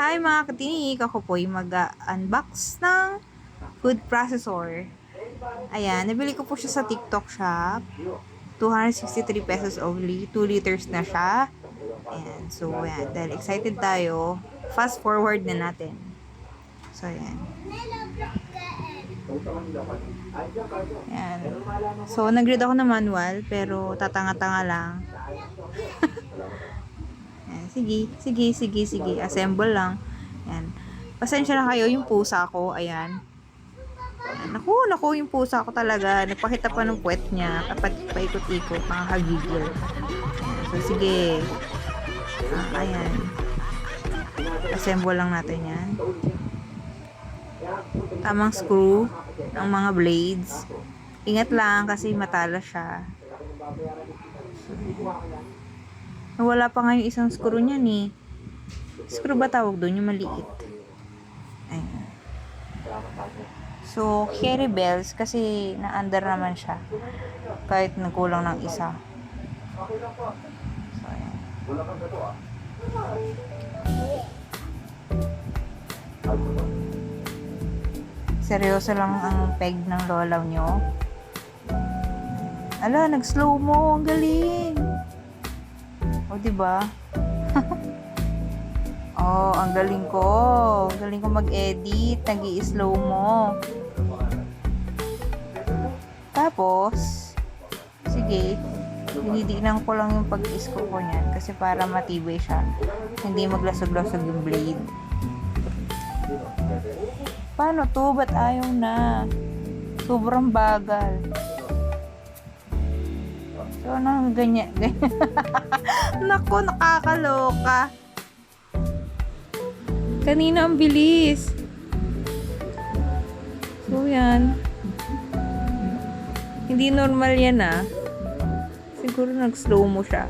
Hi mga katinik! Ako po yung mag-unbox ng food processor. Ayan, nabili ko po siya sa TikTok shop. 263 pesos only. 2 liters na siya. Ayan, so ayan. Dahil excited tayo, fast forward na natin. So ayan. Ayan. So nag-read ako ng manual, pero tatanga-tanga lang. Ayan, sige. Assemble lang. Ayan. Pasensya na kayo, yung pusa ko, ayan. Ayan. Naku, yung pusa ko talaga. Nagpakita pa ng puwet niya. Kapag paikot-ikot, nakakagigil. Ayan. So, sige. Ayan. Assemble lang natin yan. Tamang screw ng mga blades. Ingat lang kasi matalas siya. So, nawala pa nga yung isang screw niyan eh. Screw ba tawag doon? Yung maliit. Ayan. So, carry bells kasi na-under naman siya. Kahit nagkulang ng isa. So, ayan. Seryoso lang ang peg ng lolaw nyo. Ala, nag-slow mo. Ang galing. O, diba? Oh, ang galing ko. Ang galing ko mag-edit. Nag-i-slow mo. Tapos, sige, dinidinan ko lang yung pag-isko ko niyan kasi para matibay siya. Hindi maglasog-lasog yung blade. Paano to? Ba't ayaw na? Sobrang bagal. So, ano, ganyan. Naku, nakakaloka. Kanina ang bilis. So, yan. Hindi normal yan ah. Siguro nag-slow mo siya.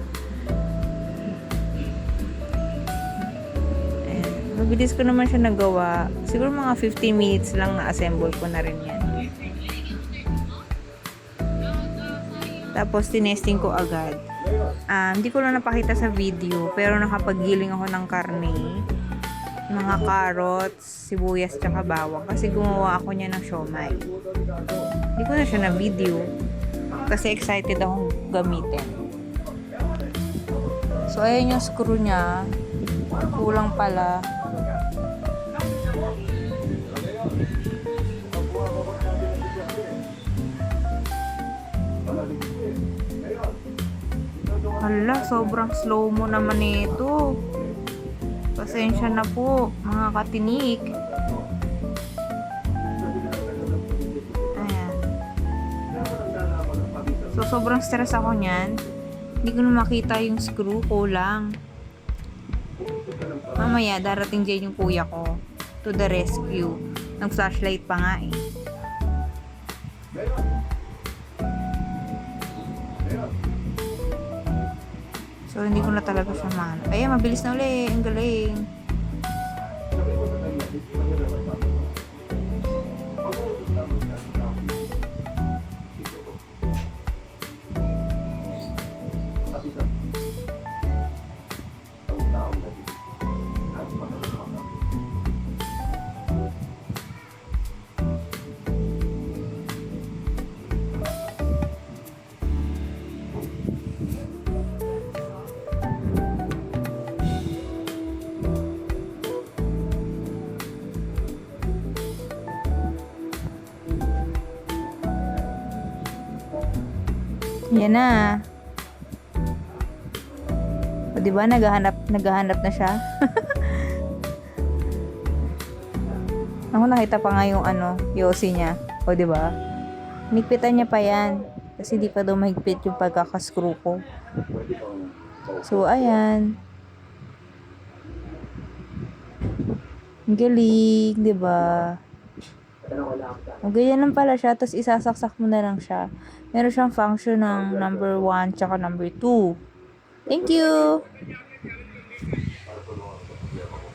Ayan. Mabilis ko naman siya nagawa. Siguro mga 15 minutes lang na-assemble ko na rin yan. Tapos, tinesting ko agad. Hindi ko lang napakita sa video, pero nakapaggiling ako ng karne. Mga carrots, sibuyas, tsaka bawang. Kasi gumawa ako niya ng siomai. Hindi ko na siya na video. Kasi excited akong gamitin. So, ayan yung screw niya. Kulang pala. Hala, sobrang slow mo naman ito. Pasensya na po, mga katinik. Ayan. So, sobrang stress ako niyan. Hindi ko na makita yung screw, kulang. Mamaya, darating dyan yung kuya ko to the rescue. Nag-flashlight pa nga eh. So, hindi ko na talaga siya maano. Ayan, mabilis na ulit. Ang galing. Yan na. O, diba? Naghahanap na siya. Ako nakita pa nga yung yosi niya. O, diba? Nigpitan niya pa yan. Kasi di pa daw mahigpit yung pagkakascrew ko. So, ayan. Ang galing, diba? O, ganyan lang pala siya. Tapos, isasaksak mo na lang siya. Meron siyang function ng number 1 tsaka number 2. Thank you!